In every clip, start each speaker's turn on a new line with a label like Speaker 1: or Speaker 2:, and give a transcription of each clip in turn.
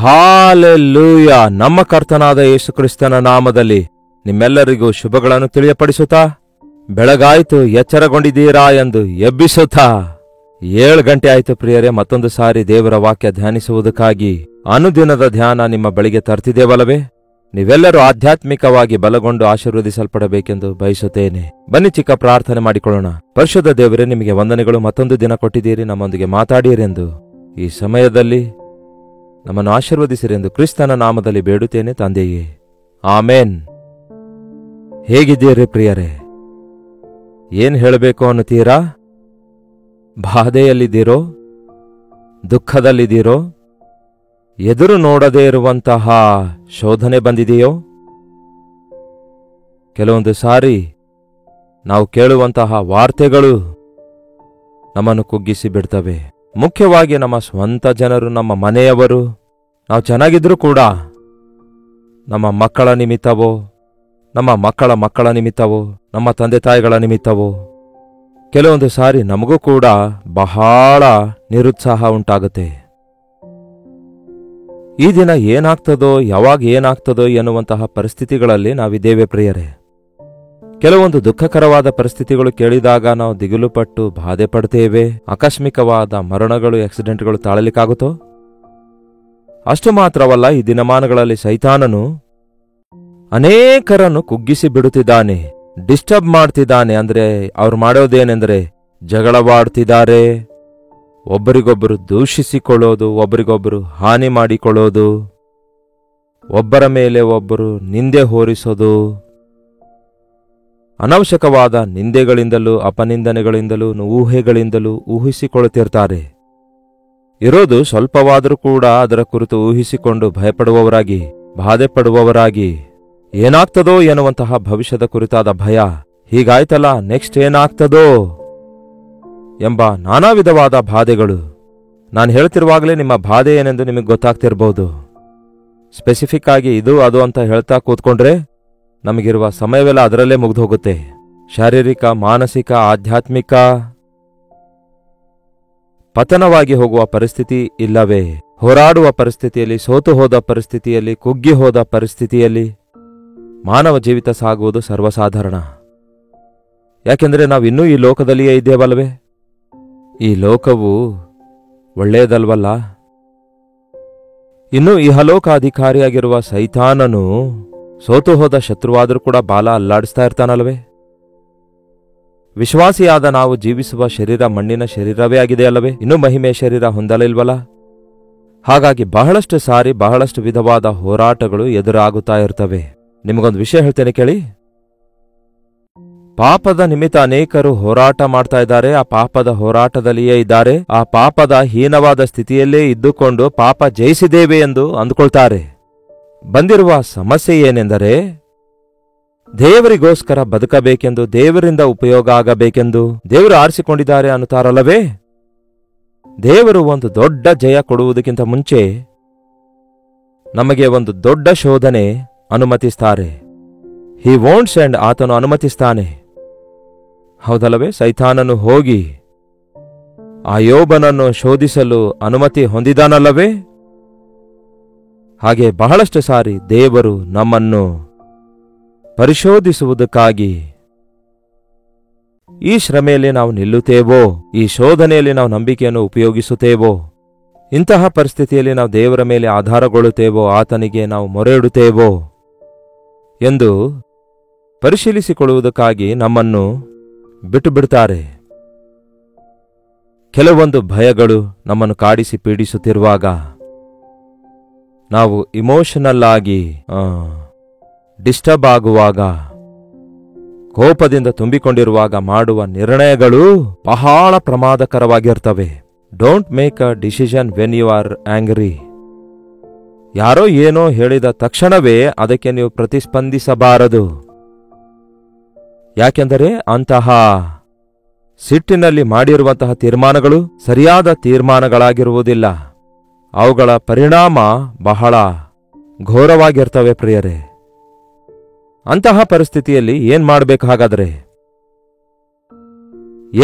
Speaker 1: Hallelujah. ನಮ್ಮ ಕರ್ತನಾದ ಯೇಸುಕ್ರಿಸ್ತನ ನಾಮದಲ್ಲಿ ನಿಮ್ಮೆಲ್ಲರಿಗೂ ಶುಭಗಳನ್ನು ತಿಳಿಯಪಡಿಸುತ್ತಾ, ಬೆಳಗಾಯ್ತು ಎಚ್ಚರಗೊಂಡಿದ್ದೀರಾ ಎಂದು ಎಬ್ಬಿಸುತ್ತಾ 7 ಗಂಟೆ ಆಯ್ತು ಪ್ರಿಯರೇ. ಮತ್ತೊಂದು ಸಾರಿ ದೇವರ ವಾಕ್ಯ ಧ್ಯಾನಿಸುವುದಕ್ಕಾಗಿ ಅನುದಿನದ ಧ್ಯಾನ ನಿಮ್ಮ ಬಳಿಗೆ ತರ್ತಿದ್ದೇವಲ್ಲವೇ? ನೀವೆಲ್ಲರೂ ಆಧ್ಯಾತ್ಮಿಕವಾಗಿ ಬಲಗೊಂಡು ಆಶೀರ್ವದಿಸಲ್ಪಡಬೇಕೆಂದು ಬಯಸುತ್ತೇನೆ. ಬನ್ನಿ ಚಿಕ್ಕ ಪ್ರಾರ್ಥನೆ ಮಾಡಿಕೊಳ್ಳೋಣ. ಪರಿಶುದ್ಧ ದೇವರೇ, ನಿಮಗೆ ವಂದನೆಗಳು. ಮತ್ತೊಂದು ದಿನ ಕೊಟ್ಟಿದ್ದೀರಿ, ನಮ್ಮೊಂದಿಗೆ ಮಾತಾಡಿರೆಂದು ಈ ಸಮಯದಲ್ಲಿ ನಮ್ಮನ್ನು ಆಶೀರ್ವದಿಸಿರೆಂದು ಕ್ರಿಸ್ತನ ನಾಮದಲ್ಲಿ ಬೇಡುತ್ತೇನೆ ತಂದೆಯೇ, ಆಮೇನ್. ಹೇಗಿದ್ದೀರಿ ಪ್ರಿಯರೇ? ಏನ್ ಹೇಳಬೇಕು ಅನ್ನುತ್ತೀರಾ? ಬಾಧೆಯಲ್ಲಿದ್ದೀರೋ? ದುಃಖದಲ್ಲಿದ್ದೀರೋ? ಎದುರು ನೋಡದೇ ಇರುವಂತಹ ಶೋಧನೆ ಬಂದಿದೆಯೋ? ಕೆಲವೊಂದು ಸಾರಿ ನಾವು ಕೇಳುವಂತಹ ವಾರ್ತೆಗಳು ನಮ್ಮನ್ನು ಕುಗ್ಗಿಸಿ ಬಿಡ್ತವೆ. ಮುಖ್ಯವಾಗಿ ನಮ್ಮ ಸ್ವಂತ ಜನರು, ನಮ್ಮ ಮನೆಯವರು, ನಾವು ಚೆನ್ನಾಗಿದ್ರೂ ಕೂಡ ನಮ್ಮ ಮಕ್ಕಳ ನಿಮಿತ್ತವೋ, ನಮ್ಮ ಮಕ್ಕಳ ಮಕ್ಕಳ ನಿಮಿತ್ತವೋ, ನಮ್ಮ ತಂದೆ ತಾಯಿಗಳ ನಿಮಿತ್ತವೋ ಕೆಲವೊಂದು ಸಾರಿ ನಮಗೂ ಕೂಡ ಬಹಳ ನಿರುತ್ಸಾಹ ಉಂಟಾಗುತ್ತೆ. ಈ ದಿನ ಏನಾಗ್ತದೋ, ಯಾವಾಗ ಏನಾಗ್ತದೋ ಎನ್ನುವಂತಹ ಪರಿಸ್ಥಿತಿಗಳಲ್ಲಿ ನಾವಿದ್ದೇವೆ ಪ್ರಿಯರೇ. ಕೆಲವೊಂದು ದುಃಖಕರವಾದ ಪರಿಸ್ಥಿತಿಗಳು ಕೇಳಿದಾಗ ನಾವು ದಿಗಿಲುಪಟ್ಟು ಬಾಧೆ ಪಡ್ತೇವೆ. ಆಕಸ್ಮಿಕವಾದ ಮರಣಗಳು, ಆಕ್ಸಿಡೆಂಟ್ಗಳು ತಾಳಲಿಕ್ಕಾಗುತ್ತೋ? ಅಷ್ಟು ಮಾತ್ರವಲ್ಲ, ಈ ದಿನಮಾನಗಳಲ್ಲಿ ಸೈತಾನನು ಅನೇಕರನ್ನು ಕುಗ್ಗಿಸಿ ಬಿಡುತ್ತಿದ್ದಾನೆ, ಡಿಸ್ಟರ್ಬ್ ಮಾಡ್ತಿದ್ದಾನೆ. ಅಂದ್ರೆ ಅವ್ರು ಮಾಡೋದೇನೆಂದರೆ ಜಗಳವಾಡ್ತಿದ್ದಾರೆ, ಒಬ್ಬರಿಗೊಬ್ಬರು ದೂಷಿಸಿಕೊಳ್ಳೋದು, ಒಬ್ಬರಿಗೊಬ್ಬರು ಹಾನಿ ಮಾಡಿಕೊಳ್ಳೋದು, ಒಬ್ಬರ ಮೇಲೆ ಒಬ್ಬರು ನಿಂದೆ ಹೊರಿಸೋದು, ಅನವಶ್ಯಕವಾದ ನಿಂದೆಗಳಿಂದಲೂ ಅಪನಿಂದನೆಗಳಿಂದಲೂ ಊಹೆಗಳಿಂದಲೂ ಊಹಿಸಿಕೊಳ್ಳುತ್ತಿರ್ತಾರೆ. ಇರೋದು ಸ್ವಲ್ಪವಾದರೂ ಕೂಡ ಅದರ ಕುರಿತು ಊಹಿಸಿಕೊಂಡು ಭಯಪಡುವವರಾಗಿ, ಬಾಧೆ ಪಡುವವರಾಗಿ, ಏನಾಗ್ತದೋ ಎನ್ನುವಂತಹ ಭವಿಷ್ಯದ ಕುರಿತಾದ ಭಯ, ಹೀಗಾಯ್ತಲ್ಲ ನೆಕ್ಸ್ಟ್ ಏನಾಗ್ತದೋ ಎಂಬ ನಾನಾ ವಿಧವಾದ ಬಾಧೆಗಳು. ನಾನು ಹೇಳ್ತಿರುವಾಗಲೇ ನಿಮ್ಮ ಬಾಧೆ ಏನೆಂದು ನಿಮಗೆ ಗೊತ್ತಾಗ್ತಿರ್ಬೋದು. ಸ್ಪೆಸಿಫಿಕ್ ಆಗಿ ಇದು ಅದು ಅಂತ ಹೇಳ್ತಾ ಕೂತ್ಕೊಂಡ್ರೆ ನಮಗಿರುವ ಸಮಯವೆಲ್ಲ ಅದರಲ್ಲೇ ಮುಗಿದು ಹೋಗುತ್ತೆ. ಶಾರೀರಿಕ, ಮಾನಸಿಕ, ಆಧ್ಯಾತ್ಮಿಕ ಪತನವಾಗಿ ಹೋಗುವ ಪರಿಸ್ಥಿತಿ ಇಲ್ಲವೇ? ಹೋರಾಡುವ ಪರಿಸ್ಥಿತಿಯಲ್ಲಿ, ಸೋತು ಹೋದ ಪರಿಸ್ಥಿತಿಯಲ್ಲಿ, ಕುಗ್ಗಿ ಹೋದ ಪರಿಸ್ಥಿತಿಯಲ್ಲಿ ಮಾನವ ಜೀವಿತ ಸಾಗುವುದು ಸರ್ವಸಾಧಾರಣ. ಯಾಕೆಂದರೆ ನಾವಿನ್ನೂ ಈ ಲೋಕದಲ್ಲಿಯೇ ಇದ್ದೇವಲ್ವೇ? ಈ ಲೋಕವು ಒಳ್ಳೆಯದಲ್ವಲ್ಲ. ಇನ್ನು ಇಹಲೋಕಾಧಿಕಾರಿಯಾಗಿರುವ ಸೈತಾನನು ಸೋತು ಹೋದ ಶತ್ರುವಾದರೂ ಕೂಡ ಬಾಲ ಅಲ್ಲಾಡಿಸ್ತಾ ಇರ್ತಾನಲ್ವೇ? ವಿಶ್ವಾಸಿಯಾದ ನಾವು ಜೀವಿಸುವ ಶರೀರ ಮಣ್ಣಿನ ಶರೀರವೇ ಆಗಿದೆ ಅಲ್ಲವೇ? ಇನ್ನೂ ಮಹಿಮೆ ಶರೀರ ಹೊಂದಲಿಲ್ವಲ್ಲ? ಹಾಗಾಗಿ ಬಹಳಷ್ಟು ಸಾರಿ ಬಹಳಷ್ಟು ವಿಧವಾದ ಹೋರಾಟಗಳು ಎದುರಾಗುತ್ತಾ ಇರ್ತವೆ. ನಿಮಗೊಂದು ವಿಷಯ ಹೇಳ್ತೇನೆ ಕೇಳಿ. ಪಾಪದ ನಿಮಿತ್ತ ಅನೇಕರು ಹೋರಾಟ ಮಾಡ್ತಾ ಇದ್ದಾರೆ. ಆ ಪಾಪದ ಹೋರಾಟದಲ್ಲಿಯೇ ಇದ್ದಾರೆ. ಆ ಪಾಪದ ಹೀನವಾದ ಸ್ಥಿತಿಯಲ್ಲೇ ಇದ್ದುಕೊಂಡು ಪಾಪ ಜಯಿಸಿದ್ದೇವೆ ಎಂದು ಅಂದುಕೊಳ್ತಾರೆ. ಬಂದಿರುವ ಸಮಸ್ಯೆ ಏನೆಂದರೆ, ದೇವರಿಗೋಸ್ಕರ ಬದುಕಬೇಕೆಂದು, ದೇವರಿಂದ ಉಪಯೋಗ ಆಗಬೇಕೆಂದು ದೇವರು ಆರಿಸಿಕೊಂಡಿದ್ದಾರೆ ಅನ್ನುತ್ತಾರಲ್ಲವೇ? ದೇವರು ಒಂದು ದೊಡ್ಡ ಜಯ ಕೊಡುವುದಕ್ಕಿಂತ ಮುಂಚೆ ನಮಗೆ ಒಂದು ದೊಡ್ಡ ಶೋಧನೆ ಅನುಮತಿಸ್ತಾರೆ. ಹಿ ವಾಂಟ್ಸ್ ಅಂಡ್ ಆತನು ಅನುಮತಿಸ್ತಾನೆ. ಹೌದಲ್ಲವೇ? ಸೈತಾನನು ಹೋಗಿ ಆ ಯೋಬನನ್ನು ಶೋಧಿಸಲು ಅನುಮತಿ ಹೊಂದಿದಾನಲ್ಲವೇ? ಹಾಗೆ ಬಹಳಷ್ಟು ಸಾರಿ ದೇವರು ನಮ್ಮನ್ನು ಪರಿಶೋಧಿಸುವುದಕ್ಕಾಗಿ ಈ ಶ್ರಮೆಯಲ್ಲಿ ನಾವು ನಿಲ್ಲುತ್ತೇವೋ, ಈ ಶೋಧನೆಯಲ್ಲಿ ನಾವು ನಂಬಿಕೆಯನ್ನು ಉಪಯೋಗಿಸುತ್ತೇವೋ, ಇಂತಹ ಪರಿಸ್ಥಿತಿಯಲ್ಲಿ ನಾವು ದೇವರ ಮೇಲೆ ಆಧಾರಗೊಳ್ಳುತ್ತೇವೋ, ಆತನಿಗೆ ನಾವು ಮೊರೆ ಇಡುತ್ತೇವೋ ಎಂದು ಪರಿಶೀಲಿಸಿಕೊಳ್ಳುವುದಕ್ಕಾಗಿ ನಮ್ಮನ್ನು ಬಿಟ್ಟು ಬಿಡ್ತಾರೆ. ಕೆಲವೊಂದು ಭಯಗಳು ನಮ್ಮನ್ನು ಕಾಡಿಸಿ ಪೀಡಿಸುತ್ತಿರುವಾಗ, ನಾವು ಇಮೋಷನಲ್ ಆಗಿ ಡಿಸ್ಟರ್ಬ್ ಆಗುವಾಗ, ಕೋಪದಿಂದ ತುಂಬಿಕೊಂಡಿರುವಾಗ ಮಾಡುವ ನಿರ್ಣಯಗಳು ಬಹಳ ಪ್ರಮಾದಕರವಾಗಿರ್ತವೆ. Don't make a decision when you are angry. ಯಾರೋ ಏನೋ ಹೇಳಿದ ತಕ್ಷಣವೇ ಅದಕ್ಕೆ ನೀವು ಪ್ರತಿಸ್ಪಂದಿಸಬಾರದು. ಯಾಕೆಂದರೆ ಅಂತಹ ಸಿಟ್ಟಿನಲ್ಲಿ ಮಾಡಿರುವಂತಹ ತೀರ್ಮಾನಗಳು ಸರಿಯಾದ ತೀರ್ಮಾನಗಳಾಗಿರುವುದಿಲ್ಲ. ಅವುಗಳ ಪರಿಣಾಮ ಬಹಳ ಘೋರವಾಗಿರ್ತವೆ ಪ್ರಿಯರೇ. ಅಂತಹ ಪರಿಸ್ಥಿತಿಯಲ್ಲಿ ಏನ್ ಮಾಡಬೇಕು? ಹಾಗಾದ್ರೆ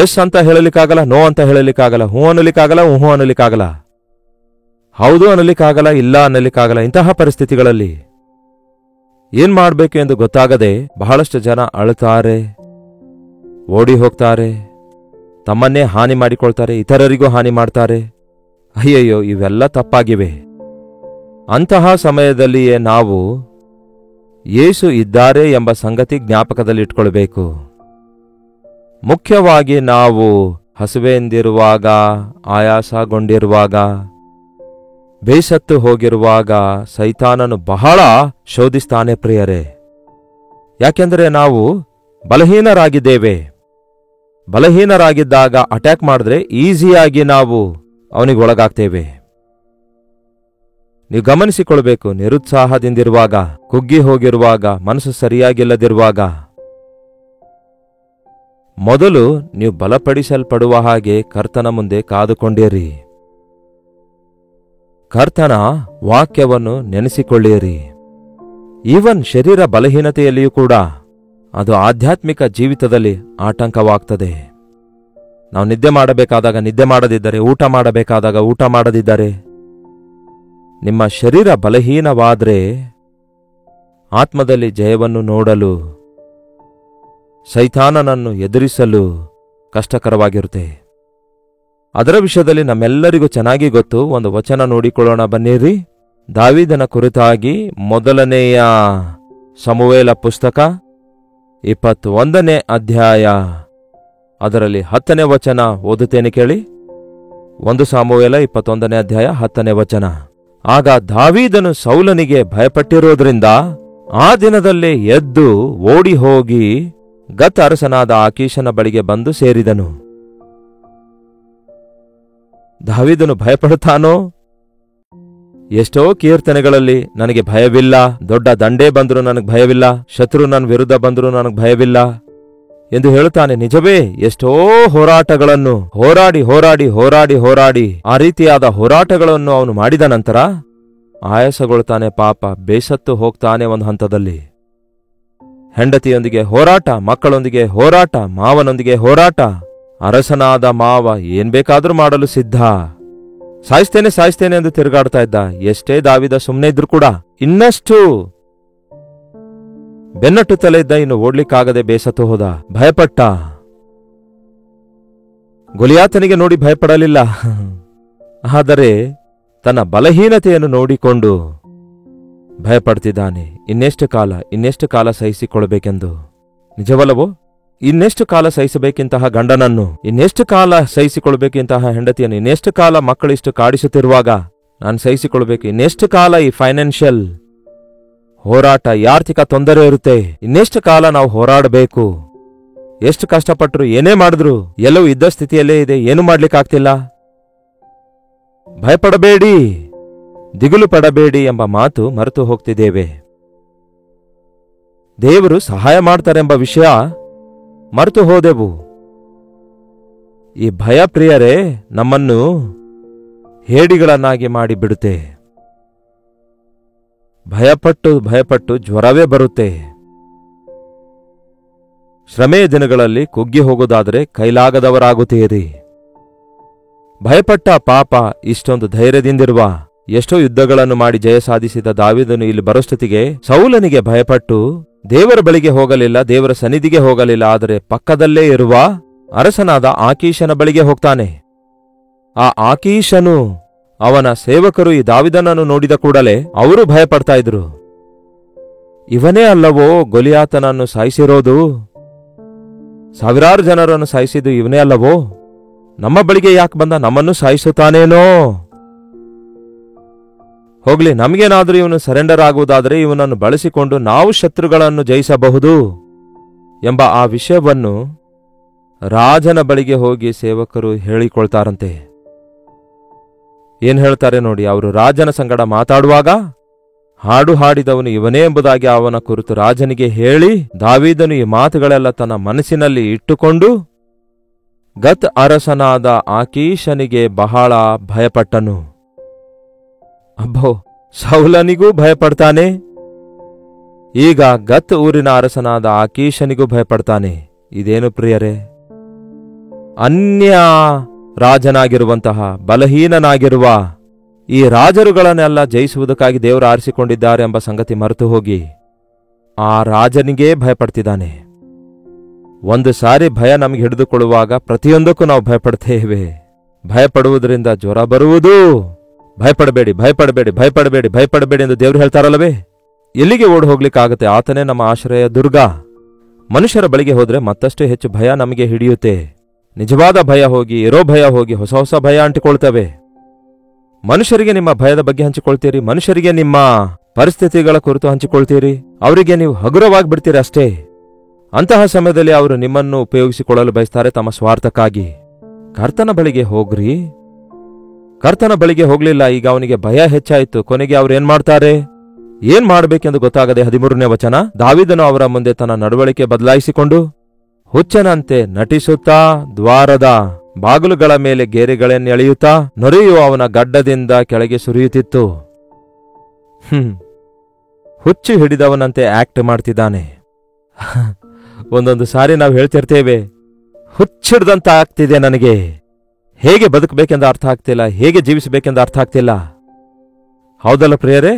Speaker 1: ಎಸ್ ಅಂತ ಹೇಳಲಿಕ್ಕಾಗಲ್ಲ, ನೋ ಅಂತ ಹೇಳಲಿಕ್ಕಾಗಲ್ಲ, ಹೂ ಅನ್ನಲಿಕ್ಕಾಗಲ್ಲ, ಹೂ ಅನ್ನಲಿಕ್ಕಾಗಲ್ಲ. ಹೌದು ಅನ್ನಲಿಕ್ಕಾಗಲ್ಲ, ಇಲ್ಲ ಅನ್ನಲಿಕ್ಕಾಗಲ್ಲ. ಇಂತಹ ಪರಿಸ್ಥಿತಿಗಳಲ್ಲಿ ಏನ್ ಮಾಡಬೇಕು ಎಂದು ಗೊತ್ತಾಗದೆ ಬಹಳಷ್ಟು ಜನ ಅಳುತ್ತಾರೆ, ಓಡಿ ಹೋಗ್ತಾರೆ, ತಮ್ಮನ್ನೇ ಹಾನಿ ಮಾಡಿಕೊಳ್ತಾರೆ, ಇತರರಿಗೂ ಹಾನಿ ಮಾಡ್ತಾರೆ. ಅಯ್ಯಯ್ಯೋ, ಇವೆಲ್ಲ ತಪ್ಪಾಗಿವೆ. ಅಂತಹ ಸಮಯದಲ್ಲಿಯೇ ನಾವು ಯೇಸು ಇದ್ದಾರೆ ಎಂಬ ಸಂಗತಿ ಜ್ಞಾಪಕದಲ್ಲಿಟ್ಕೊಳ್ಬೇಕು. ಮುಖ್ಯವಾಗಿ ನಾವು ಹಸುವೆಂದಿರುವಾಗ, ಆಯಾಸಗೊಂಡಿರುವಾಗ, ಬೇಸತ್ತು ಹೋಗಿರುವಾಗ ಸೈತಾನನು ಬಹಳ ಶೋಧಿಸ್ತಾನೆ ಪ್ರಿಯರೇ. ಯಾಕೆಂದರೆ ನಾವು ಬಲಹೀನರಾಗಿದ್ದೇವೆ. ಬಲಹೀನರಾಗಿದ್ದಾಗ ಅಟ್ಯಾಕ್ ಮಾಡಿದ್ರೆ ಈಸಿಯಾಗಿ ನಾವು ಅವನಿಗೆ ಒಳಗಾಗ್ತೇವೆ. ನೀವು ಗಮನಿಸಿಕೊಳ್ಬೇಕು, ನಿರುತ್ಸಾಹದಿಂದಿರುವಾಗ, ಕುಗ್ಗಿ ಹೋಗಿರುವಾಗ, ಮನಸ್ಸು ಸರಿಯಾಗಿಲ್ಲದಿರುವಾಗ ಮೊದಲು ನೀವು ಬಲಪಡಿಸಲ್ಪಡುವ ಹಾಗೆ ಕರ್ತನ ಮುಂದೆ ಕಾದುಕೊಂಡಿರಿ. ಕರ್ತನ ವಾಕ್ಯವನ್ನು ನೆನೆಸಿಕೊಳ್ಳಿರಿ. ಈವನ್ ಶರೀರ ಬಲಹೀನತೆಯಲ್ಲಿಯೂ ಕೂಡ ಅದು ಆಧ್ಯಾತ್ಮಿಕ ಜೀವಿತದಲ್ಲಿ ಆಟಂಕವಾಗ್ತದೆ. ನಾವು ನಿದ್ದೆ ಮಾಡಬೇಕಾದಾಗ ನಿದ್ದೆ ಮಾಡದಿದ್ದರೆ, ಊಟ ಮಾಡಬೇಕಾದಾಗ ಊಟ ಮಾಡದಿದ್ದರೆ, ನಿಮ್ಮ ಶರೀರ ಬಲಹೀನವಾದರೆ ಆತ್ಮದಲ್ಲಿ ಜಯವನ್ನು ನೋಡಲು, ಸೈತಾನನನ್ನು ಎದುರಿಸಲು ಕಷ್ಟಕರವಾಗಿರುತ್ತೆ. ಅದರ ವಿಷಯದಲ್ಲಿ ನಮ್ಮೆಲ್ಲರಿಗೂ ಚೆನ್ನಾಗಿ ಗೊತ್ತು. ಒಂದು ವಚನ ನೋಡಿಕೊಳ್ಳೋಣ ಬನ್ನಿರಿ. ದಾವೀದನ ಕುರಿತಾಗಿ 1ನೇ ಸಮುವೇಲ ಪುಸ್ತಕ 21ನೇ ಅಧ್ಯಾಯ ಅದರಲ್ಲಿ 10ನೇ ವಚನ ಓದುತ್ತೇನೆ ಕೇಳಿ. 1 ಸಮುವೇಲ 21ನೇ ಅಧ್ಯಾಯ 10ನೇ ವಚನ. ಆಗ ದಾವೀದನು ಸೌಲನಿಗೆ ಭಯಪಟ್ಟಿರೋದ್ರಿಂದ ಆ ದಿನದಲ್ಲೇ ಎದ್ದು ಓಡಿ ಹೋಗಿ ಗತ್ ಅರಸನಾದ ಆಕೀಷನ ಬಳಿಗೆ ಬಂದು ಸೇರಿದನು. ದಾವೀದನು ಭಯಪಡುತ್ತಾನೋ? ಎಷ್ಟೋ ಕೀರ್ತನೆಗಳಲ್ಲಿ ನನಗೆ ಭಯವಿಲ್ಲ, ದೊಡ್ಡ ದಂಡೇ ಬಂದರೂ ನನಗೆ ಭಯವಿಲ್ಲ, ಶತ್ರು ನನ್ನ ವಿರುದ್ಧ ಬಂದರೂ ನನಗೆ ಭಯವಿಲ್ಲ ಎಂದು ಹೇಳುತ್ತಾನೆ. ನಿಜವೇ, ಎಷ್ಟೋ ಹೋರಾಟಗಳನ್ನು ಹೋರಾಡಿ ಹೋರಾಡಿ ಹೋರಾಡಿ ಹೋರಾಡಿ ಆ ರೀತಿಯಾದ ಹೋರಾಟಗಳನ್ನು ಅವನು ಮಾಡಿದ ನಂತರ ಆಯಾಸಗೊಳ್ತಾನೆ. ಪಾಪ, ಬೇಸತ್ತು ಹೋಗ್ತಾನೆ. ಒಂದು ಹಂತದಲ್ಲಿ ಹೆಂಡತಿಯೊಂದಿಗೆ ಹೋರಾಟ, ಮಕ್ಕಳೊಂದಿಗೆ ಹೋರಾಟ, ಮಾವನೊಂದಿಗೆ ಹೋರಾಟ. ಅರಸನಾದ ಮಾವ ಏನ್ ಬೇಕಾದ್ರೂ ಮಾಡಲು ಸಿದ್ಧ. ಸಾಯಿಸ್ತೇನೆ ಸಾಯಿಸ್ತೇನೆ ಎಂದು ತಿರುಗಾಡ್ತಾ ಇದ್ದ. ಎಷ್ಟೇ ದಾವೀದ ಸುಮ್ಮನೆ ಇದ್ರು ಕೂಡ ಇನ್ನಷ್ಟು ಬೆನ್ನಟ್ಟುತ್ತಲೇ ಇದ್ದ. ಇನ್ನು ಓಡ್ಲಿಕ್ಕಾಗದೆ ಬೇಸತ್ತು ಹೋದ, ಭಯಪಟ್ಟ. ಗೊಲಿಯಾತನಿಗೆ ನೋಡಿ ಭಯಪಡಲಿಲ್ಲ, ಆದರೆ ತನ್ನ ಬಲಹೀನತೆಯನ್ನು ನೋಡಿಕೊಂಡು ಭಯಪಡ್ತಿದ್ದಾನೆ. ಇನ್ನೆಷ್ಟು ಕಾಲ ಸಹಿಸಿಕೊಳ್ಬೇಕೆಂದು. ನಿಜವಲ್ಲವೋ? ಇನ್ನೆಷ್ಟು ಕಾಲ ಸಹಿಸಬೇಕಿಂತಹ ಗಂಡನನ್ನು, ಇನ್ನೆಷ್ಟು ಕಾಲ ಸಹಿಸಿಕೊಳ್ಬೇಕಿಂತಹ ಹೆಂಡತಿಯನ್ನು, ಇನ್ನೆಷ್ಟು ಕಾಲ ಮಕ್ಕಳಿಷ್ಟು ಕಾಡಿಸುತ್ತಿರುವಾಗ ನಾನು ಸಹಿಸಿಕೊಳ್ಬೇಕು, ಇನ್ನೆಷ್ಟು ಕಾಲ ಈ ಫೈನಾನ್ಷಿಯಲ್ ಹೋರಾಟ, ಈ ಆರ್ಥಿಕ ತೊಂದರೆ ಇರುತ್ತೆ, ಇನ್ನೆಷ್ಟು ಕಾಲ ನಾವು ಹೋರಾಡಬೇಕು. ಎಷ್ಟು ಕಷ್ಟಪಟ್ಟರು, ಏನೇ ಮಾಡಿದ್ರು ಎಲ್ಲವೂ ಇದ್ದ ಸ್ಥಿತಿಯಲ್ಲೇ ಇದೆ, ಏನು ಮಾಡ್ಲಿಕ್ಕಾಗ್ತಿಲ್ಲ. ಭಯಪಡಬೇಡಿ, ದಿಗುಲು ಪಡಬೇಡಿ ಎಂಬ ಮಾತು ಮರೆತು ಹೋಗ್ತಿದ್ದೇವೆ. ದೇವರು ಸಹಾಯ ಮಾಡ್ತಾರೆಂಬ ವಿಷಯ ಮರೆತು ಹೋದೆವು. ಈ ಭಯ ಪ್ರಿಯರೇ ನಮ್ಮನ್ನು ಹೇಡಿಗಳನ್ನಾಗಿ ಮಾಡಿಬಿಡುತ್ತೆ. ಭಯಪಟ್ಟು ಭಯಪಟ್ಟು ಜ್ವರವೇ ಬರುತ್ತೆ. ಶ್ರಮೆಯ ದಿನಗಳಲ್ಲಿ ಕುಗ್ಗಿ ಹೋಗೋದಾದರೆ ಕೈಲಾಗದವರಾಗುತ್ತೀರಿ. ಭಯಪಟ್ಟ ಪಾಪ ಇಷ್ಟೊಂದು ಧೈರ್ಯದಿಂದಿರುವ, ಎಷ್ಟೋ ಯುದ್ಧಗಳನ್ನು ಮಾಡಿ ಜಯ ಸಾಧಿಸಿದ ದಾವೀದನು ಇಲ್ಲಿ ಬರೋಷ್ಟೊತ್ತಿಗೆ ಸೌಲನಿಗೆ ಭಯಪಟ್ಟು ದೇವರ ಬಳಿಗೆ ಹೋಗಲಿಲ್ಲ, ದೇವರ ಸನ್ನಿಧಿಗೆ ಹೋಗಲಿಲ್ಲ. ಆದರೆ ಪಕ್ಕದಲ್ಲೇ ಇರುವ ಅರಸನಾದ ಆಕೀಷನ ಬಳಿಗೆ ಹೋಗ್ತಾನೆ. ಆ ಆಕೀಷನು, ಅವನ ಸೇವಕರು ಈ ದಾವೀದನನ್ನು ನೋಡಿದ ಕೂಡಲೇ ಅವರು ಭಯಪಡ್ತಾ ಇದ್ರು. ಇವನೇ ಅಲ್ಲವೋ ಗೊಲಿಯಾತನನ್ನು ಸಾಯಿಸಿರೋದು? ಸಾವಿರಾರು ಜನರನ್ನು ಸಾಯಿಸಿದ್ದು ಇವನೇ ಅಲ್ಲವೋ? ನಮ್ಮ ಬಳಿಗೆ ಯಾಕೆ ಬಂದ? ನಮ್ಮನ್ನು ಸಾಯಿಸುತ್ತಾನೇನೋ? ಹೋಗ್ಲಿ, ನಮಗೇನಾದ್ರೂ ಇವನು ಸರೆಂಡರ್ ಆಗುವುದಾದರೆ ಇವನನ್ನು ಬಳಸಿಕೊಂಡು ನಾವು ಶತ್ರುಗಳನ್ನು ಜಯಿಸಬಹುದು ಎಂಬ ಆ ವಿಷಯವನ್ನು ರಾಜನ ಬಳಿಗೆ ಹೋಗಿ ಸೇವಕರು ಹೇಳಿಕೊಳ್ತಾರಂತೆ. ಏನ್ ಹೇಳ್ತಾರೆ ನೋಡಿ, ಅವರು ರಾಜನ ಸಂಗಡ ಮಾತಾಡುವಾಗ ಹಾಡು ಹಾಡಿದವನು ಇವನೇ ಎಂಬುದಾಗಿ ಅವನ ಕುರಿತು ರಾಜನಿಗೆ ಹೇಳಿ, ದಾವೀದನು ಈ ಮಾತುಗಳೆಲ್ಲ ತನ್ನ ಮನಸ್ಸಿನಲ್ಲಿ ಇಟ್ಟುಕೊಂಡು ಗತ್ ಅರಸನಾದ ಆಕೀಷನಿಗೆ ಬಹಳ ಭಯಪಟ್ಟನು. ಅಬ್ಬೋ, ಸೌಲನಿಗೂ ಭಯಪಡ್ತಾನೆ, ಈಗ ಗತ್ ಊರಿನ ಅರಸನಾದ ಆಕೀಷನಿಗೂ ಭಯಪಡ್ತಾನೆ. ಇದೇನು ಪ್ರಿಯರೇ? ಅನ್ಯ ರಾಜನಾಗಿರುವಂತಹ, ಬಲಹೀನನಾಗಿರುವ ಈ ರಾಜರುಗಳನ್ನೆಲ್ಲ ಜಯಿಸುವುದಕ್ಕಾಗಿ ದೇವರು ಆರಿಸಿಕೊಂಡಿದ್ದಾರೆ ಎಂಬ ಸಂಗತಿ ಮರೆತು ಹೋಗಿ ಆ ರಾಜನಿಗೇ ಭಯಪಡ್ತಿದ್ದಾನೆ. ಒಂದು ಸಾರಿ ಭಯ ನಮಗೆ ಹಿಡಿದುಕೊಳ್ಳುವಾಗ ಪ್ರತಿಯೊಂದಕ್ಕೂ ನಾವು ಭಯಪಡ್ತೇವೆ. ಭಯಪಡುವುದರಿಂದ ಜ್ವರ ಬರುವುದು. ಭಯಪಡಬೇಡಿ, ಭಯಪಡಬೇಡಿ, ಭಯಪಡಬೇಡಿ, ಭಯಪಡಬೇಡಿ ಎಂದು ದೇವರು ಹೇಳ್ತಾರಲ್ಲವೇ? ಎಲ್ಲಿಗೆ ಓಡಿ ಹೋಗ್ಲಿಕ್ಕಾಗತ್ತೆ? ಆತನೇ ನಮ್ಮ ಆಶ್ರಯ ದುರ್ಗ. ಮನುಷ್ಯರ ಬಳಿಗೆ ಹೋದ್ರೆ ಮತ್ತಷ್ಟು ಹೆಚ್ಚು ಭಯ ನಮಗೆ ಹಿಡಿಯುತ್ತೆ. ನಿಜವಾದ ಭಯ ಹೋಗಿ, ಇರೋ ಭಯ ಹೋಗಿ, ಹೊಸ ಹೊಸ ಭಯ ಅಂಟಿಕೊಳ್ತವೆ. ಮನುಷ್ಯರಿಗೆ ನಿಮ್ಮ ಭಯದ ಬಗ್ಗೆ ಹಂಚಿಕೊಳ್ತೀರಿ, ಮನುಷ್ಯರಿಗೆ ನಿಮ್ಮ ಪರಿಸ್ಥಿತಿಗಳ ಕುರಿತು ಹಂಚಿಕೊಳ್ತೀರಿ, ಅವರಿಗೆ ನೀವು ಹಗುರವಾಗಿ ಬಿಡ್ತೀರಿ ಅಷ್ಟೇ. ಅಂತಹ ಸಮಯದಲ್ಲಿ ಅವರು ನಿಮ್ಮನ್ನು ಉಪಯೋಗಿಸಿಕೊಳ್ಳಲು ಬಯಸ್ತಾರೆ ತಮ್ಮ ಸ್ವಾರ್ಥಕ್ಕಾಗಿ. ಕರ್ತನ ಬಳಿಗೆ ಹೋಗ್ರಿ. ಕರ್ತನ ಬಳಿಗೆ ಹೋಗ್ಲಿಲ್ಲ, ಈಗ ಅವನಿಗೆ ಭಯ ಹೆಚ್ಚಾಯಿತು. ಕೊನೆಗೆ ಅವ್ರು ಏನ್ ಮಾಡ್ತಾರೆ? ಏನ್ ಮಾಡಬೇಕೆಂದು ಗೊತ್ತಾಗದೆ 13ನೇ ವಚನ, ದಾವೀದನು ಅವರ ಮುಂದೆ ತನ್ನ ನಡವಳಿಕೆ ಬದಲಾಯಿಸಿಕೊಂಡು ಹುಚ್ಚನಂತೆ ನಟಿಸುತ್ತಾ ದ್ವಾರದ ಬಾಗಿಲುಗಳ ಮೇಲೆ ಗೆರೆಗಳನ್ನೆಳೆಯುತ್ತಾ ನೊರೆಯು ಅವನ ಗಡ್ಡದಿಂದ ಕೆಳಗೆ ಸುರಿಯುತ್ತಿತ್ತು. ಹುಚ್ಚು ಹಿಡಿದವನಂತೆ ಆಕ್ಟ್ ಮಾಡ್ತಿದ್ದಾನೆ. ಒಂದೊಂದು ಸಾರಿ ನಾವು ಹೇಳ್ತಿರ್ತೇವೆ, ಹುಚ್ಚಿಡ್ದಂತ ಆಗ್ತಿದೆ ನನಗೆ, ಹೇಗೆ ಬದುಕಬೇಕೆಂದು ಅರ್ಥ ಆಗ್ತಿಲ್ಲ, ಹೇಗೆ ಜೀವಿಸಬೇಕೆಂದು ಅರ್ಥ ಆಗ್ತಿಲ್ಲ. ಹೌದಲ್ಲ ಪ್ರಿಯರೇ?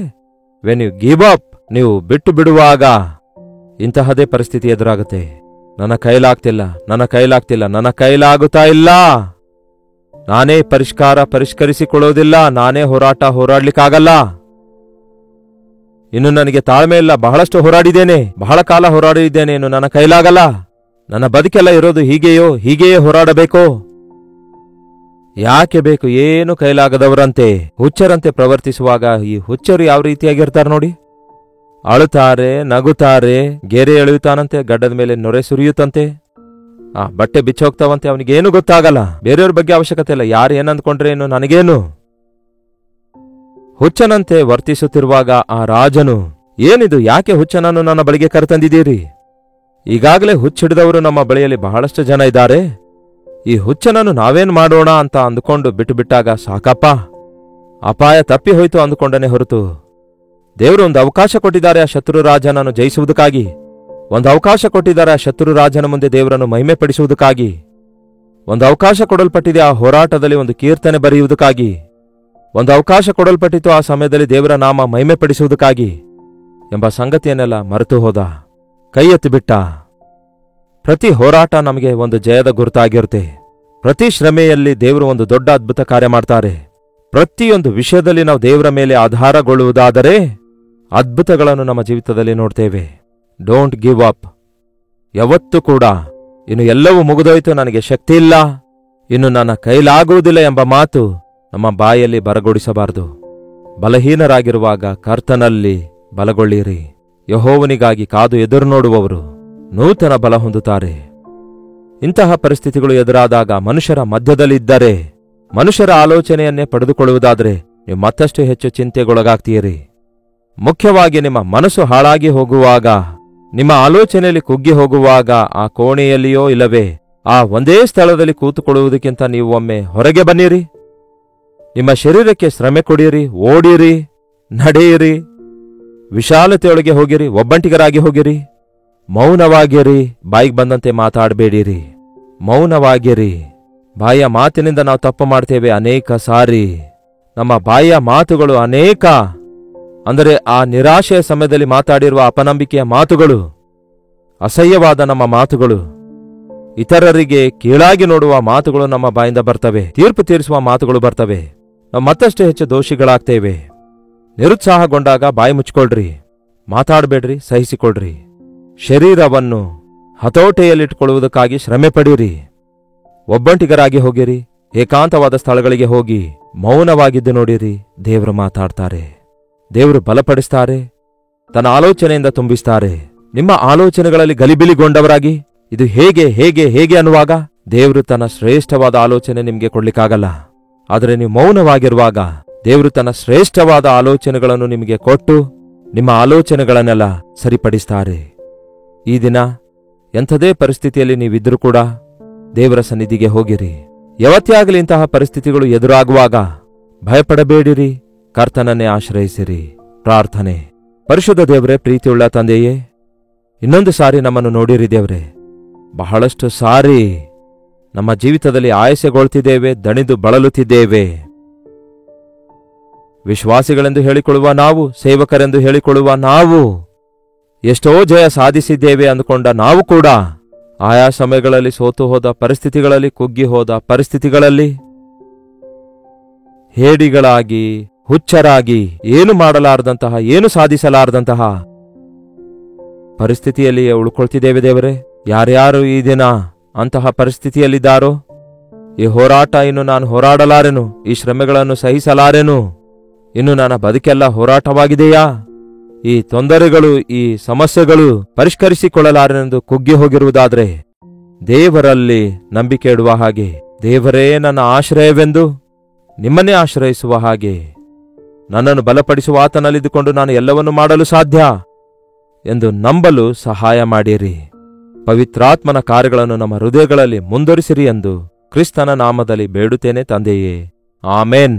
Speaker 1: ವೆನ್ ಯು ಗಿವ್ ಅಪ್, ನೀವು ಬಿಟ್ಟು ಬಿಡುವಾಗ ಇಂತಹದೇ ಪರಿಸ್ಥಿತಿ ಎದುರಾಗುತ್ತೆ. ನನ್ನ ಕೈಲಾಗ್ತಿಲ್ಲ, ನನ್ನ ಕೈಲಾಗ್ತಿಲ್ಲ, ನನ್ನ ಕೈಲಾಗುತ್ತಾ ಇಲ್ಲ, ನಾನೇ ಪರಿಷ್ಕರಿಸಿಕೊಳ್ಳೋದಿಲ್ಲ, ನಾನೇ ಹೋರಾಡ್ಲಿಕ್ಕಾಗಲ್ಲ, ಇನ್ನು ನನಗೆ ತಾಳ್ಮೆ ಇಲ್ಲ, ಬಹಳಷ್ಟು ಹೋರಾಡಿದ್ದೇನೆ, ಬಹಳ ಕಾಲ ಹೋರಾಡಿದ್ದೇನೆ, ಇನ್ನು ನನ್ನ ಕೈಲಾಗಲ್ಲ, ನನ್ನ ಬದುಕೆಲ್ಲ ಇರೋದು ಹೀಗೆಯೇ ಹೋರಾಡಬೇಕೋ? ಯಾಕೆ ಬೇಕು? ಏನು ಕೈಲಾಗದವರಂತೆ ಹುಚ್ಚರಂತೆ ಪ್ರವರ್ತಿಸುವಾಗ ಈ ಹುಚ್ಚರು ಯಾವ ರೀತಿಯಾಗಿರ್ತಾರೆ ನೋಡಿ. ಅಳುತ್ತಾರೆ, ನಗುತ್ತಾರೆ, ಗೆರೆ ಎಳೆಯುತ್ತಾನಂತೆ, ಗಡ್ಡದ ಮೇಲೆ ನೊರೆ ಸುರಿಯುತ್ತಂತೆ, ಆ ಬಟ್ಟೆ ಬಿಚ್ಚೋಗ್ತಾವಂತೆ, ಅವನಿಗೇನು ಗೊತ್ತಾಗಲ್ಲ, ಬೇರೆಯವ್ರ ಬಗ್ಗೆ ಅವಶ್ಯಕತೆ ಇಲ್ಲ, ಯಾರು ಏನಂದ್ಕೊಂಡ್ರೆ ಏನು, ನನಗೇನು. ಹುಚ್ಚನಂತೆ ವರ್ತಿಸುತ್ತಿರುವಾಗ ಆ ರಾಜನು, ಏನಿದು, ಯಾಕೆ ಹುಚ್ಚನನ್ನು ನನ್ನ ಬಳಿಗೆ ಕರೆತಂದಿದ್ದೀರಿ? ಈಗಾಗಲೇ ಹುಚ್ಚಿಡಿದವರು ನಮ್ಮ ಬಳಿಯಲ್ಲಿ ಬಹಳಷ್ಟು ಜನ ಇದ್ದಾರೆ, ಈ ಹುಚ್ಚನನ್ನು ನಾವೇನ್ ಮಾಡೋಣ ಅಂತ ಅಂದುಕೊಂಡು ಬಿಟ್ಟುಬಿಟ್ಟಾಗ ಸಾಕಪ್ಪ, ಅಪಾಯ ತಪ್ಪಿ ಹೋಯ್ತು ಅಂದುಕೊಂಡನೆ ಹೊರತು ದೇವರು ಒಂದು ಅವಕಾಶ ಕೊಟ್ಟಿದ್ದಾರೆ ಆ ಶತ್ರು ರಾಜನನ್ನು ಜಯಿಸುವುದಕ್ಕಾಗಿ. ಒಂದು ಅವಕಾಶ ಕೊಟ್ಟಿದ್ದಾರೆ ಆ ಶತ್ರು ರಾಜನ ಮುಂದೆ ದೇವರನ್ನು ಮಹಿಮೆ ಪಡಿಸುವುದಕ್ಕಾಗಿ. ಒಂದು ಅವಕಾಶ ಕೊಡಲ್ಪಟ್ಟಿದೆ ಆ ಹೋರಾಟದಲ್ಲಿ ಒಂದು ಕೀರ್ತನೆ ಬರೆಯುವುದಕ್ಕಾಗಿ. ಒಂದು ಅವಕಾಶ ಕೊಡಲ್ಪಟ್ಟಿತು ಆ ಸಮಯದಲ್ಲಿ ದೇವರ ನಾಮ ಮಹಿಮೆ ಪಡಿಸುವುದಕ್ಕಾಗಿ ಎಂಬ ಸಂಗತಿಯನ್ನೆಲ್ಲ ಮರೆತು ಹೋದ, ಕೈ ಎತ್ತಿಬಿಟ್ಟ. ಪ್ರತಿ ಹೋರಾಟ ನಮಗೆ ಒಂದು ಜಯದ ಗುರುತಾಗಿರುತ್ತೆ. ಪ್ರತಿ ಶ್ರಮೆಯಲ್ಲಿ ದೇವರು ಒಂದು ದೊಡ್ಡ ಅದ್ಭುತ ಕಾರ್ಯ ಮಾಡ್ತಾರೆ. ಪ್ರತಿಯೊಂದು ವಿಷಯದಲ್ಲಿ ನಾವು ದೇವರ ಮೇಲೆ ಆಧಾರಗೊಳ್ಳುವುದಾದರೆ ಅದ್ಭುತಗಳನ್ನು ನಮ್ಮ ಜೀವಿತದಲ್ಲಿ ನೋಡ್ತೇವೆ. Don't give up. ಯಾವತ್ತೂ ಕೂಡ ಇನ್ನು ಎಲ್ಲವೂ ಮುಗಿದೋಯ್ತು, ನನಗೆ ಶಕ್ತಿ ಇಲ್ಲ, ಇನ್ನು ನನ್ನ ಕೈಲಾಗುವುದಿಲ್ಲ ಎಂಬ ಮಾತು ನಮ್ಮ ಬಾಯಲ್ಲಿ ಬರಗೊಡಿಸಬಾರದು. ಬಲಹೀನರಾಗಿರುವಾಗ ಕರ್ತನಲ್ಲಿ ಬಲಗೊಳ್ಳಿರಿ. ಯೆಹೋವನಿಗಾಗಿ ಕಾದು ಎದುರು ನೋಡುವವರು ನೂತನ ಬಲ ಹೊಂದುತ್ತಾರೆ. ಇಂತಹ ಪರಿಸ್ಥಿತಿಗಳು ಎದುರಾದಾಗ ಮನುಷ್ಯರ ಮಧ್ಯದಲ್ಲಿದ್ದರೆ, ಮನುಷ್ಯರ ಆಲೋಚನೆಯನ್ನೇ ಪಡೆದುಕೊಳ್ಳುವುದಾದರೆ ನೀವು ಮತ್ತಷ್ಟು ಹೆಚ್ಚು ಚಿಂತೆಗೊಳಗಾಗ್ತೀರಿ. ಮುಖ್ಯವಾಗಿ ನಿಮ್ಮ ಮನಸ್ಸು ಹಾಳಾಗಿ ಹೋಗುವಾಗ, ನಿಮ್ಮ ಆಲೋಚನೆಯಲ್ಲಿ ಕುಗ್ಗಿ ಹೋಗುವಾಗ, ಆ ಕೋಣೆಯಲ್ಲಿಯೋ ಇಲ್ಲವೇ ಆ ಒಂದೇ ಸ್ಥಳದಲ್ಲಿ ಕೂತುಕೊಳ್ಳುವುದಕ್ಕಿಂತ ನೀವು ಒಮ್ಮೆ ಹೊರಗೆ ಬನ್ನಿರಿ. ನಿಮ್ಮ ಶರೀರಕ್ಕೆ ಶ್ರಮೆ ಕೊಡಿರಿ, ಓಡಿರಿ, ನಡೆಯಿರಿ, ವಿಶಾಲತೆಯೊಳಗೆ ಹೋಗಿರಿ, ಒಬ್ಬಂಟಿಗರಾಗಿ ಹೋಗಿರಿ. ಮೌನವಾಗಿರಿ, ಬಾಯಿಗೆ ಬಂದಂತೆ ಮಾತಾಡಬೇಡಿರಿ, ಮೌನವಾಗಿರಿ. ಬಾಯಿಯ ಮಾತಿನಿಂದ ನಾವು ತಪ್ಪು ಮಾಡ್ತೇವೆ ಅನೇಕ ಸಾರಿ. ನಮ್ಮ ಬಾಯಿಯ ಮಾತುಗಳು ಅನೇಕ, ಅಂದರೆ ಆ ನಿರಾಶೆಯ ಸಮಯದಲ್ಲಿ ಮಾತಾಡಿರುವ ಅಪನಂಬಿಕೆಯ ಮಾತುಗಳು, ಅಸಹ್ಯವಾದ ನಮ್ಮ ಮಾತುಗಳು, ಇತರರಿಗೆ ಕೀಳಾಗಿ ನೋಡುವ ಮಾತುಗಳು ನಮ್ಮ ಬಾಯಿಂದ ಬರ್ತವೆ, ತೀರ್ಪು ತೀರಿಸುವ ಮಾತುಗಳು ಬರ್ತವೆ. ನಾವು ಮತ್ತಷ್ಟು ಹೆಚ್ಚು ದೋಷಿಗಳಾಗ್ತೇವೆ. ನಿರುತ್ಸಾಹಗೊಂಡಾಗ ಬಾಯಿ ಮುಚ್ಕೊಳ್ರಿ, ಮಾತಾಡಬೇಡ್ರಿ, ಸಹಿಸಿಕೊಳ್ರಿ. ಶರೀರವನ್ನು ಹತೋಟೆಯಲ್ಲಿಟ್ಟುಕೊಳ್ಳುವುದಕ್ಕಾಗಿ ಶ್ರಮೆ ಪಡೀರಿ. ಒಬ್ಬಂಟಿಗರಾಗಿ ಹೋಗಿರಿ, ಏಕಾಂತವಾದ ಸ್ಥಳಗಳಿಗೆ ಹೋಗಿ ಮೌನವಾಗಿದ್ದು ನೋಡಿರಿ. ದೇವರು ಮಾತಾಡ್ತಾರೆ, ದೇವರು ಬಲಪಡಿಸ್ತಾರೆ, ತನ್ನ ಆಲೋಚನೆಯಿಂದ ತುಂಬಿಸ್ತಾರೆ. ನಿಮ್ಮ ಆಲೋಚನೆಗಳಲ್ಲಿ ಗಲಿಬಿಲಿಗೊಂಡವರಾಗಿ ಇದು ಹೇಗೆ ಹೇಗೆ ಹೇಗೆ ಅನ್ನುವಾಗ ದೇವರು ತನ್ನ ಶ್ರೇಷ್ಠವಾದ ಆಲೋಚನೆ ನಿಮಗೆ ಕೊಡ್ಲಿಕ್ಕಾಗಲ್ಲ. ಆದರೆ ನೀವು ಮೌನವಾಗಿರುವಾಗ ದೇವರು ತನ್ನ ಶ್ರೇಷ್ಠವಾದ ಆಲೋಚನೆಗಳನ್ನು ನಿಮಗೆ ಕೊಟ್ಟು ನಿಮ್ಮ ಆಲೋಚನೆಗಳನ್ನೆಲ್ಲ ಸರಿಪಡಿಸ್ತಾರೆ. ಈ ದಿನ ಎಂಥದೇ ಪರಿಸ್ಥಿತಿಯಲ್ಲಿ ನೀವಿದ್ರೂ ಕೂಡ ದೇವರ ಸನ್ನಿಧಿಗೆ ಹೋಗಿರಿ. ಯಾವತ್ತೇ ಆಗಲಿ ಇಂತಹ ಪರಿಸ್ಥಿತಿಗಳು ಎದುರಾಗುವಾಗ ಭಯಪಡಬೇಡಿರಿ, ಕರ್ತನನ್ನೇ ಆಶ್ರಯಿಸಿರಿ. ಪ್ರಾರ್ಥನೆ. ಪರಿಶುದ್ಧ ದೇವರೇ, ಪ್ರೀತಿಯುಳ್ಳ ತಂದೆಯೇ, ಇನ್ನೊಂದು ಸಾರಿ ನಮ್ಮನ್ನು ನೋಡಿರಿ ದೇವರೇ. ಬಹಳಷ್ಟು ಸಾರಿ ನಮ್ಮ ಜೀವಿತದಲ್ಲಿ ಆಯಾಸೆಗೊಳ್ತಿದ್ದೇವೆ, ದಣಿದು ಬಳಲುತ್ತಿದ್ದೇವೆ. ವಿಶ್ವಾಸಿಗಳೆಂದು ಹೇಳಿಕೊಳ್ಳುವ ನಾವು, ಸೇವಕರೆಂದು ಹೇಳಿಕೊಳ್ಳುವ ನಾವು, ಎಷ್ಟೋ ಜಯ ಸಾಧಿಸಿದ್ದೇವೆ ಅಂದುಕೊಂಡ ನಾವು ಕೂಡ ಆಯಾ ಸಮಯಗಳಲ್ಲಿ ಸೋತು ಹೋದ ಪರಿಸ್ಥಿತಿಗಳಲ್ಲಿ, ಕುಗ್ಗಿ ಹೋದ ಪರಿಸ್ಥಿತಿಗಳಲ್ಲಿ ಹೇಡಿಗಳಾಗಿ, ಹುಚ್ಚರಾಗಿ, ಏನು ಮಾಡಲಾರದಂತಹ, ಏನು ಸಾಧಿಸಲಾರದಂತಹ ಪರಿಸ್ಥಿತಿಯಲ್ಲಿಯೇ ಉಳ್ಕೊಳ್ತಿದ್ದೇವೆ ದೇವರೇ. ಯಾರ್ಯಾರು ಈ ದಿನ ಅಂತಹ ಪರಿಸ್ಥಿತಿಯಲ್ಲಿದ್ದಾರೋ, ಈ ಹೋರಾಟ ಇನ್ನು ನಾನು ಹೋರಾಡಲಾರೆನು, ಈ ಶ್ರಮೆಗಳನ್ನು ಸಹಿಸಲಾರೆನು, ಇನ್ನು ನನ್ನ ಬದುಕೆಲ್ಲ ಹೋರಾಟವಾಗಿದೆಯಾ, ಈ ತೊಂದರೆಗಳು, ಈ ಸಮಸ್ಯೆಗಳು ಪರಿಷ್ಕರಿಸಿಕೊಳ್ಳಲಾರೆನೆಂದು ಕುಗ್ಗಿ ಹೋಗಿರುವುದಾದ್ರೆ ದೇವರಲ್ಲಿ ನಂಬಿಕೆ ಇಡುವ ಹಾಗೆ, ದೇವರೇ ನನ್ನ ಆಶ್ರಯವೆಂದು ನಿಮ್ಮನ್ನೇ ಆಶ್ರಯಿಸುವ ಹಾಗೆ, ನನ್ನನ್ನು ಬಲಪಡಿಸುವ ಆತನಲ್ಲಿದ್ದುಕೊಂಡು ನಾನು ಎಲ್ಲವನ್ನೂ ಮಾಡಲು ಸಾಧ್ಯ ಎಂದು ನಂಬಲು ಸಹಾಯ ಮಾಡಿರಿ. ಪವಿತ್ರಾತ್ಮನ ಕಾರ್ಯಗಳನ್ನು ನಮ್ಮ ಹೃದಯಗಳಲ್ಲಿ ಮುಂದುವರಿಸಿರಿ ಎಂದು ಕ್ರಿಸ್ತನ ನಾಮದಲ್ಲಿ ಬೇಡುತ್ತೇನೆ ತಂದೆಯೇ, ಆಮೇನ್.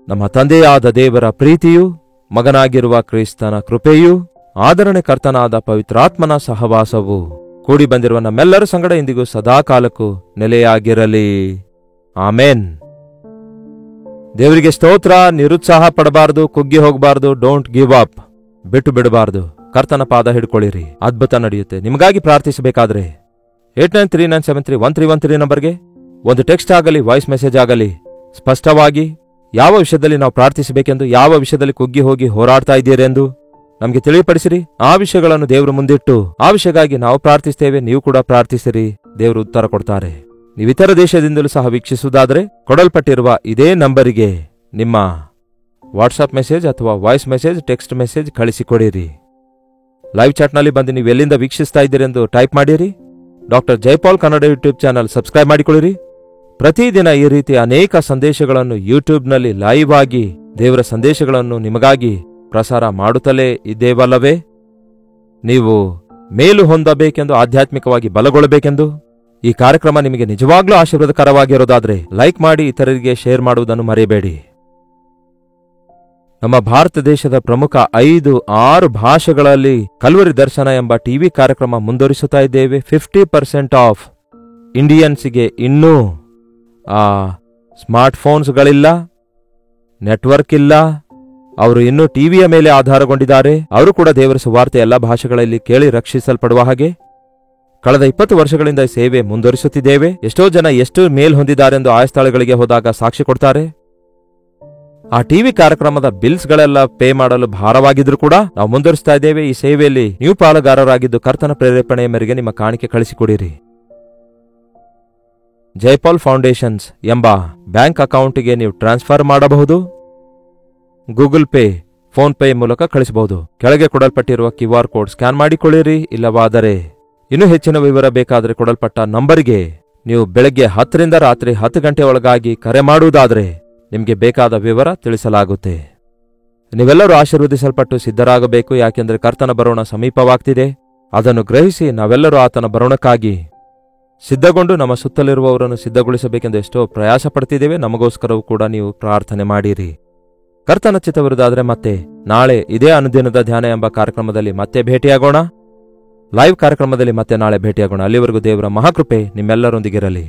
Speaker 1: ನಮ್ಮ ತಂದೆಯಾದ ದೇವರ ಪ್ರೀತಿಯೂ, ಮಗನಾಗಿರುವ ಕ್ರಿಸ್ತನ ಕೃಪೆಯೂ, ಆದರಣೆಕರ್ತನಾದ ಪವಿತ್ರಾತ್ಮನ ಸಹವಾಸವು ಕೂಡಿ ಬಂದಿರುವ ನಮ್ಮೆಲ್ಲರ ಸಂಗಡ ಇಂದಿಗೂ ಸದಾಕಾಲಕ್ಕೂ ನೆಲೆಯಾಗಿರಲಿ. ಆಮೇನ್. ದೇವರಿಗೆ ಸ್ತೋತ್ರ. ನಿರುತ್ಸಾಹ ಪಡಬಾರದು, ಕುಗ್ಗಿ ಹೋಗಬಾರದು. Don't give up. ಬಿಟ್ಟು ಬಿಡಬಾರದು. ಕರ್ತನ ಪಾದ ಹಿಡ್ಕೊಳ್ಳಿರಿ. ಅದ್ಭುತ ನಡೆಯುತ್ತೆ. ನಿಮಗಾಗಿ ಪ್ರಾರ್ಥಿಸಬೇಕಾದ್ರೆ 8939731313 ನಂಬರ್ಗೆ ಒಂದು ಟೆಕ್ಸ್ಟ್ ಆಗಲಿ, ವಾಯ್ಸ್ ಮೆಸೇಜ್ ಆಗಲಿ, ಸ್ಪಷ್ಟವಾಗಿ ಯಾವ ವಿಷಯದಲ್ಲಿ ನಾವು ಪ್ರಾರ್ಥಿಸಬೇಕೆಂದು, ಯಾವ ವಿಷಯದಲ್ಲಿ ಕುಗ್ಗಿ ಹೋಗಿ ಹೋರಾಡ್ತಾ ಇದ್ದೀರೆಂದು ನಮಗೆ ತಿಳಿಯಪಡಿಸಿರಿ. ಆ ವಿಷಯಗಳನ್ನು ದೇವರು ಮುಂದಿಟ್ಟು ಆ ವಿಷಯಕ್ಕಾಗಿ ನಾವು ಪ್ರಾರ್ಥಿಸ್ತೇವೆ, ನೀವು ಕೂಡ ಪ್ರಾರ್ಥಿಸಿರಿ. ದೇವರು ಉತ್ತರ ಕೊಡ್ತಾರೆ. ನೀವು ಇತರ ದೇಶದಿಂದಲೂ ಸಹ ವೀಕ್ಷಿಸುವುದಾದರೆ ಕೊಡಲ್ಪಟ್ಟಿರುವ ಇದೇ ನಂಬರಿಗೆ ನಿಮ್ಮ ವಾಟ್ಸಾಪ್ ಮೆಸೇಜ್ ಅಥವಾ ವಾಯ್ಸ್ ಮೆಸೇಜ್, ಟೆಕ್ಸ್ಟ್ ಮೆಸೇಜ್ ಕಳಿಸಿಕೊಡಿರಿ. ಲೈವ್ ಚಾಟ್ನಲ್ಲಿ ಬಂದು ನೀವು ಎಲ್ಲಿಂದ ವೀಕ್ಷಿಸ್ತಾ ಇದ್ದೀರೆಂದು ಟೈಪ್ ಮಾಡಿರಿ. Doctor Jaipal Kannada YouTube channel subscribe ಮಾಡಿಕೊಳ್ಳಿರಿ. ಪ್ರತಿದಿನ ಈ ರೀತಿ ಅನೇಕ ಸಂದೇಶಗಳನ್ನು ಯೂಟ್ಯೂಬ್ನಲ್ಲಿ ಲೈವ್ ಆಗಿ ದೇವರ ಸಂದೇಶಗಳನ್ನು ನಿಮಗಾಗಿ ಪ್ರಸಾರ ಮಾಡುತ್ತಲೇ ಇದ್ದೇವಲ್ಲವೇ? ನೀವು ಮೇಲು ಹೊಂದಬೇಕೆಂದು, ಆಧ್ಯಾತ್ಮಿಕವಾಗಿ ಬಲಗೊಳ್ಳಬೇಕೆಂದು ಈ ಕಾರ್ಯಕ್ರಮ ನಿಮಗೆ ನಿಜವಾಗ್ಲೂ ಆಶೀರ್ವಾದಕರವಾಗಿರೋದಾದ್ರೆ ಲೈಕ್ ಮಾಡಿ, ಇತರರಿಗೆ ಶೇರ್ ಮಾಡುವುದನ್ನು ಮರೆಯಬೇಡಿ. ನಮ್ಮ ಭಾರತ ದೇಶದ ಪ್ರಮುಖ 5-6 ಭಾಷೆಗಳಲ್ಲಿ ಕಲ್ವರಿ ದರ್ಶನ ಎಂಬ ಟಿವಿ ಕಾರ್ಯಕ್ರಮ ಮುಂದುವರಿಸುತ್ತಾ ಇದ್ದೇವೆ. 50% ಆಫ್ ಇಂಡಿಯನ್ಸ್ಗೆ ಇನ್ನೂ ಸ್ಮಾರ್ಟ್ಫೋನ್ಸ್ಗಳಿಲ್ಲ, ನೆಟ್ವರ್ಕ್ ಇಲ್ಲ, ಅವರು ಇನ್ನೂ ಟಿವಿಯ ಮೇಲೆ ಆಧಾರಗೊಂಡಿದ್ದಾರೆ. ಅವರು ಕೂಡ ದೇವರ ಸುವಾರ್ತೆ ಎಲ್ಲ ಭಾಷೆಗಳಲ್ಲಿ ಕೇಳಿ ರಕ್ಷಿಸಲ್ಪಡುವ ಹಾಗೆ ಕಳೆದ 20 ವರ್ಷಗಳಿಂದ ಸೇವೆ ಮುಂದುವರಿಸುತ್ತಿದ್ದೇವೆ. ಎಷ್ಟೋ ಜನ ಎಷ್ಟು ಮೇಲ್ ಹೊಂದಿದ್ದಾರೆಂದು ಆಯಾ ಸ್ಥಳಗಳಿಗೆ ಹೋದಾಗ ಸಾಕ್ಷಿ ಕೊಡ್ತಾರೆ. ಆ ಟಿವಿ ಕಾರ್ಯಕ್ರಮದ ಬಿಲ್ಸ್ಗಳೆಲ್ಲ ಪೇ ಮಾಡಲು ಭಾರವಾಗಿದ್ರು ಕೂಡ ನಾವು ಮುಂದುವರಿಸ್ತಾ ಇದ್ದೇವೆ. ಈ ಸೇವೆಯಲ್ಲಿ ನೀವು ಪಾಲುಗಾರರಾಗಿದ್ದು ಕರ್ತನ ಪ್ರೇರೇಪಣೆಯ ಮೇರೆಗೆ ನಿಮ್ಮ ಕಾಣಿಕೆ ಕಳಿಸಿಕೊಡಿರಿ. ಜೈಪಾಲ್ ಫೌಂಡೇಶನ್ಸ್ ಎಂಬ ಬ್ಯಾಂಕ್ ಅಕೌಂಟ್ಗೆ ನೀವು ಟ್ರಾನ್ಸ್ಫರ್ ಮಾಡಬಹುದು. ಗೂಗಲ್ ಪೇ, ಫೋನ್ ಪೇ ಮೂಲಕ ಕಳಿಸಬಹುದು. ಕೆಳಗೆ ಕೊಡಲ್ಪಟ್ಟಿರುವ QR ಕೋಡ್ ಸ್ಕ್ಯಾನ್ ಮಾಡಿಕೊಳ್ಳಿರಿ. ಇಲ್ಲವಾದರೆ ಇನ್ನೂ ಹೆಚ್ಚಿನ ವಿವರ ಬೇಕಾದರೆ ಕೊಡಲ್ಪಟ್ಟ ನಂಬರಿಗೆ ನೀವು ಬೆಳಗ್ಗೆ 10ರಿಂದ ರಾತ್ರಿ 10 ಗಂಟೆ ಒಳಗಾಗಿ ಕರೆ ಮಾಡುವುದಾದರೆ ನಿಮಗೆ ಬೇಕಾದ ವಿವರ ತಿಳಿಸಲಾಗುತ್ತೆ. ನೀವೆಲ್ಲರೂ ಆಶೀರ್ವದಿಸಲ್ಪಟ್ಟು ಸಿದ್ಧರಾಗಬೇಕು. ಯಾಕೆಂದರೆ ಕರ್ತನ ಬರೋಣ ಸಮೀಪವಾಗ್ತಿದೆ. ಅದನ್ನು ಗ್ರಹಿಸಿ ನಾವೆಲ್ಲರೂ ಆತನ ಬರೋಣಕ್ಕಾಗಿ ಸಿದ್ಧಗೊಂಡು ನಮ್ಮ ಸುತ್ತಲಿರುವವರನ್ನು ಸಿದ್ಧಗೊಳಿಸಬೇಕೆಂದು ಎಷ್ಟೋ ಪ್ರಯಾಸ ಪಡ್ತಿದ್ದೇವೆ. ನಮಗೋಸ್ಕರವೂ ಕೂಡ ನೀವು ಪ್ರಾರ್ಥನೆ ಮಾಡಿರಿ. ಕರ್ತನ ಚಿತ್ತವಿರುವುದಾದರೆ ಮತ್ತೆ ನಾಳೆ ಇದೇ ಅನುದಿನದ ಧ್ಯಾನ ಎಂಬ ಕಾರ್ಯಕ್ರಮದಲ್ಲಿ ಮತ್ತೆ ಭೇಟಿಯಾಗೋಣ. ಲೈವ್ ಕಾರ್ಯಕ್ರಮದಲ್ಲಿ ಮತ್ತೆ ನಾಳೆ ಭೇಟಿಯಾಗೋಣ. ಅಲ್ಲಿವರೆಗೂ ದೇವರ ಮಹಾಕೃಪೆ ನಿಮ್ಮೆಲ್ಲರೊಂದಿಗಿರಲಿ.